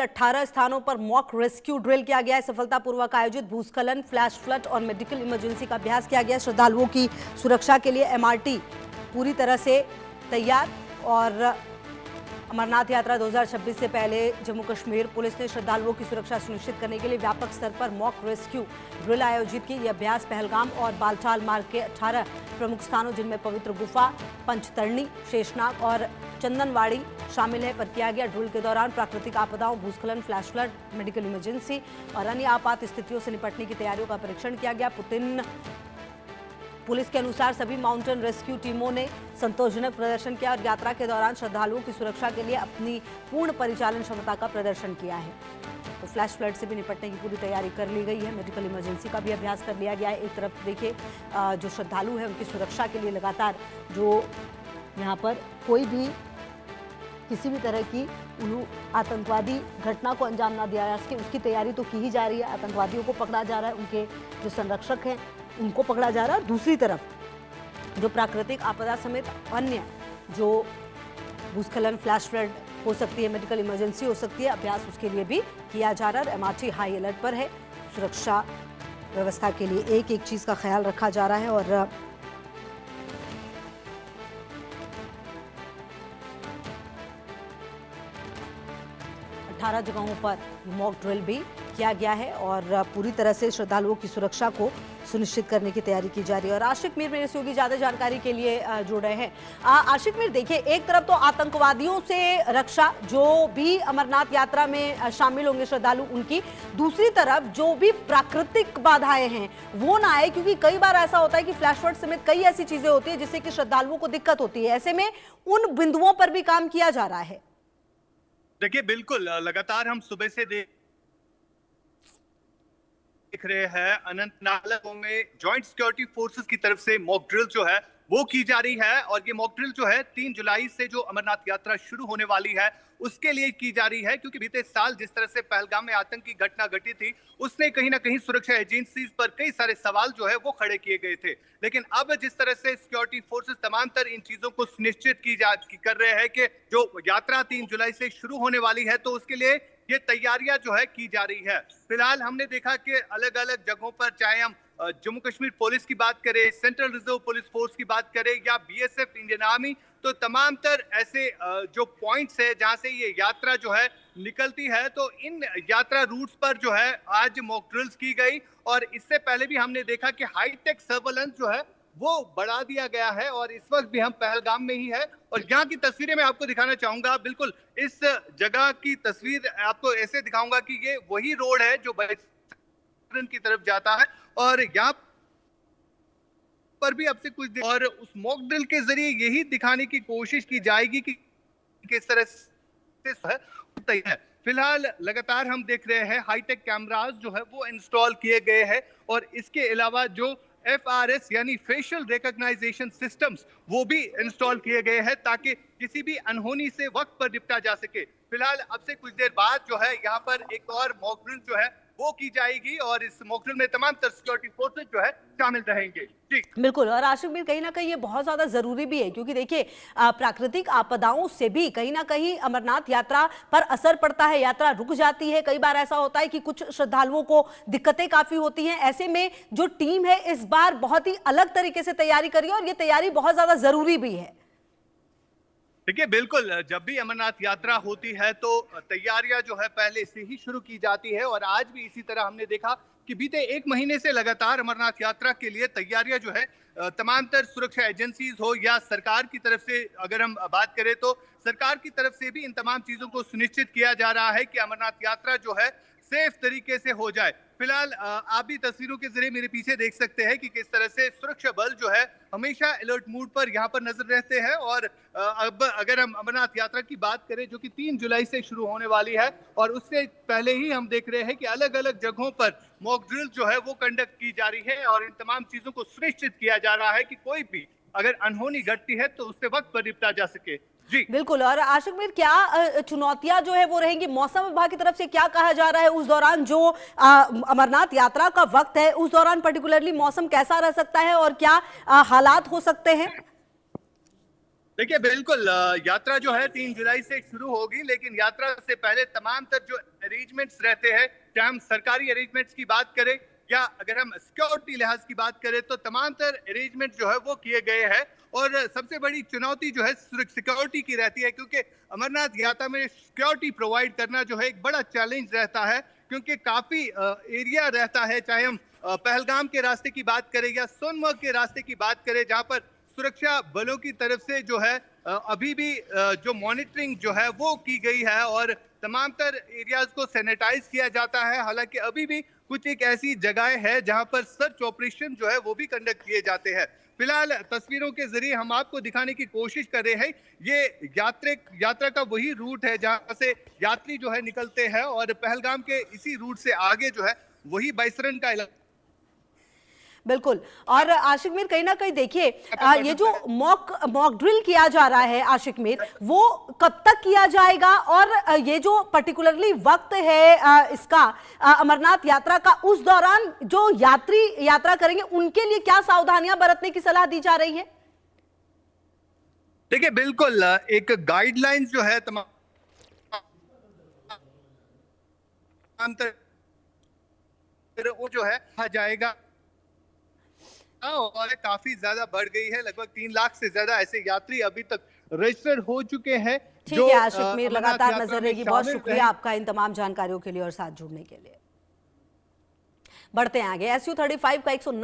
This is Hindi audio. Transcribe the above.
18 स्थानों पर मॉक रेस्क्यू ड्रिल किया गया है। सफलतापूर्वक आयोजित भूस्खलन, फ्लैश फ्लड और मेडिकल इमरजेंसी का अभ्यास किया गया। श्रद्धालुओं की सुरक्षा के लिए एमआरटी पूरी तरह से तैयार। और अमरनाथ यात्रा 2026 से पहले जम्मू कश्मीर पुलिस ने श्रद्धालुओं की सुरक्षा सुनिश्चित करने के लिए व्यापक स्तर पर मॉक रेस्क्यू ड्रिल आयोजित की। यह अभ्यास पहलगाम और बालटाल मार्ग के 18 प्रमुख स्थानों, जिनमें पवित्र गुफा, पंचतरणी, शेषनाग और चंदनवाड़ी शामिल है, पर किया गया। ड्रिल के दौरान प्राकृतिक आपदाओं, भूस्खलन, फ्लैश फ्लड, मेडिकल इमरजेंसी और अन्य आपात स्थितियों से निपटने की तैयारियों का परीक्षण किया गया। पुलिस के अनुसार सभी माउंटेन रेस्क्यू टीमों ने संतोषजनक प्रदर्शन किया और यात्रा के दौरान श्रद्धालुओं की सुरक्षा के लिए अपनी पूर्ण परिचालन क्षमता का प्रदर्शन किया है। तो फ्लैश फ्लड से भी निपटने की पूरी तैयारी कर ली गई है। मेडिकल इमरजेंसी का भी अभ्यास कर लिया गया है। एक तरफ देखिए, जो श्रद्धालु हैं उनकी सुरक्षा के लिए लगातार जो यहाँ पर कोई भी किसी भी तरह की आतंकवादी घटना को अंजाम ना दिया जा सके, उसकी तैयारी तो की ही जा रही है। आतंकवादियों को पकड़ा जा रहा है, उनके जो संरक्षक हैं उनको पकड़ा जा रहा है। दूसरी तरफ जो प्राकृतिक आपदा समेत अन्य जो भूस्खलन, फ्लैश फ्लड हो सकती है, मेडिकल इमरजेंसी हो सकती है, अभ्यास उसके लिए भी किया जा रहा है। एमआरटी हाई अलर्ट पर है। सुरक्षा व्यवस्था के लिए एक एक चीज का ख्याल रखा जा रहा है। और 18 जगहों पर मॉक ड्रिल भी किया गया है और पूरी तरह से श्रद्धालुओं की सुरक्षा को सुनिश्चित करने की तैयारी की जा रही है। और आशिक मीर मेरे से होगी ज्यादा जानकारी के लिए जुड़ रहे हैं। आशिक मीर, देखिए, एक तरफ तो आतंकवादियों से रक्षा, जो भी अमरनाथ यात्रा में शामिल होंगे श्रद्धालु उनकी, दूसरी तरफ जो भी प्राकृतिक बाधाएं हैं वो ना आए, क्योंकि कई बार ऐसा होता है कि फ्लैश फ्लड समेत कई ऐसी चीजें होती है जिससे कि श्रद्धालुओं को दिक्कत होती है। ऐसे में उन बिंदुओं पर भी काम किया जा रहा है। देखिए, बिल्कुल लगातार हम सुबह से देख रहे हैं अनंतनाग में जॉइंट सिक्योरिटी फोर्सेस की तरफ से मॉक ड्रिल जो है वो की जा रही है। और ये मॉक ड्रिल जो है 3 जुलाई से जो अमरनाथ यात्रा शुरू होने वाली है उसके लिए की जा रही है, क्योंकि बीते साल जिस तरह से पहलगाम में आतंकी घटना घटी थी उसने कहीं ना कहीं सुरक्षा एजेंसीज पर कई सारे सवाल जो है वो खड़े किए गए थे। लेकिन अब जिस तरह से सिक्योरिटी फोर्सेस तमाम तर इन चीजों को सुनिश्चित कर रहे हैं कि जो यात्रा 3 जुलाई से शुरू होने वाली है तो उसके लिए ये तैयारियां जो है की जा रही है। फिलहाल हमने देखा कि अलग अलग जगहों पर, चाहे हम जम्मू कश्मीर पुलिस की बात करें, सेंट्रल रिजर्व पुलिस फोर्स की बात करें या बीएसएफ, इंडियन आर्मी, तो तमाम तर ऐसे जो पॉइंट्स है जहां से ये यात्रा जो है निकलती है, तो इन यात्रा रूट्स पर जो है आज मॉक ड्रिल्स की गई। और इससे पहले भी हमने देखा कि हाईटेक सर्वेलेंस जो है वो बढ़ा दिया गया है। और इस वक्त भी हम पहलगाम में ही है और यहाँ की तस्वीरें मैं आपको दिखाना चाहूंगा। बिल्कुल इस जगह की तस्वीर आपको ऐसे दिखाऊंगा कि ये वही रोड है जो की तरफ जाता है और यहाँ पर भी अब से कुछ देर और उस मॉक ड्रिल के जरिए यही दिखाने की कोशिश की जाएगी कि किस तरह से है। फिलहाल लगातार हम देख रहे हैं हाईटेक कैमरास जो है वो इंस्टॉल किए गए हैं और इसके अलावा जो FRS यानी फेशियल रिकॉग्नाइजेशन सिस्टम्स वो भी इंस्टॉल किए गए हैं ताकि किसी भी अनहोनी से वक्त पर निपटा जा सके। फिलहाल अब से कुछ देर बाद जो है यहाँ पर एक और मॉक ड्रिल जो है वो की जाएगी और इस मॉक ड्रिल में तमाम तर सिक्योरिटी फोर्सेस जो है शामिल रहेंगे। जी बिल्कुल। और आशिक भी कहीं ना कहीं ये बहुत ज्यादा जरूरी भी है, क्योंकि देखिए, प्राकृतिक आपदाओं से भी कहीं ना कहीं अमरनाथ यात्रा पर असर पड़ता है, यात्रा रुक जाती है। कई बार ऐसा होता है कि कुछ श्रद्धालुओं को दिक्कतें काफी होती हैं। ऐसे में जो टीम है इस बार बहुत ही अलग तरीके से तैयारी करी है और ये तैयारी बहुत ज्यादा जरूरी भी है। देखिए, बिल्कुल जब भी अमरनाथ यात्रा होती है तो तैयारियां जो है पहले से ही शुरू की जाती है और आज भी इसी तरह हमने देखा कि बीते 1 महीने से लगातार अमरनाथ यात्रा के लिए तैयारियां जो है तमाम तर सुरक्षा एजेंसीज हो या सरकार की तरफ से अगर हम बात करें तो सरकार की तरफ से भी इन तमाम चीजों को सुनिश्चित किया जा रहा है कि अमरनाथ यात्रा जो है सेफ तरीके से हो जाए। फिलहाल आप भी तस्वीरों के जरिए मेरे पीछे देख सकते हैं कि किस तरह से सुरक्षा बल जो है हमेशा अलर्ट मूड पर यहाँ पर नजर रहते हैं। और अब अगर हम अमरनाथ यात्रा की बात करें जो कि 3 जुलाई से शुरू होने वाली है और उससे पहले ही हम देख रहे हैं कि अलग अलग जगहों पर मॉक ड्रिल जो है वो कंडक्ट की जा रही है और इन तमाम चीजों को सुनिश्चित किया जा रहा है कि कोई भी अगर अनहोनी घटती है तो उससे वक्त पर निपटा जा सके। जी बिल्कुल। और आशिक मीर, क्या चुनौतियां जो है वो रहेंगी? मौसम विभाग की तरफ से क्या कहा जा रहा है उस दौरान जो अमरनाथ यात्रा का वक्त है उस दौरान पर्टिकुलरली मौसम कैसा रह सकता है और क्या हालात हो सकते हैं? देखिए बिल्कुल यात्रा जो है 3 जुलाई से शुरू होगी, लेकिन यात्रा से पहले तमाम तर जो अरेंजमेंट्स रहते हैं, चाहे हम सरकारी अरेंजमेंट्स की बात करें या अगर हम सिक्योरिटी लिहाज की बात करें, तो तमाम तर अरेंजमेंट जो है वो किए गए हैं। और सबसे बड़ी चुनौती जो है सिक्योरिटी की रहती है, क्योंकि अमरनाथ यात्रा में सिक्योरिटी प्रोवाइड करना जो है एक बड़ा चैलेंज रहता है, क्योंकि काफी एरिया रहता है, चाहे हम पहलगाम के रास्ते की बात करें या सोनमर्ग के रास्ते की बात करें, जहां पर सुरक्षा बलों की तरफ से जो है अभी भी जो मॉनिटरिंग जो है वो की गई है और तमाम तर एरियाज को सैनिटाइज किया जाता है। हालांकि अभी भी कुछ एक ऐसी जगहें हैं जहां पर सर्च ऑपरेशन जो है वो भी कंडक्ट किए जाते हैं। फिलहाल तस्वीरों के जरिए हम आपको दिखाने की कोशिश कर रहे हैं, ये यात्रा का वही रूट है जहां से यात्री जो है निकलते हैं और पहलगाम के इसी रूट से आगे जो है वही बाइसरन का इलाका। बिल्कुल। और आशिक मीर, कहीं ना कहीं देखिए ये जो मॉक ड्रिल किया जा रहा है आशिक मीर, वो कब तक किया जाएगा और ये जो पर्टिकुलरली वक्त है इसका अमरनाथ यात्रा का, उस दौरान जो यात्री यात्रा करेंगे उनके लिए क्या सावधानियां बरतने की सलाह दी जा रही है? देखिए बिल्कुल एक गाइडलाइंस जो है तमाम वो जो है आ जाएगा और काफी ज्यादा बढ़ गई है। लगभग 3 लाख से ज्यादा ऐसे यात्री अभी तक रजिस्टर हो चुके हैं। ठीक है आशिक मीर, लगातार नजर रहेगी। बहुत शुक्रिया आपका इन तमाम जानकारियों के लिए और साथ जुड़ने के लिए। बढ़ते हैं आगे। SU-35 का 190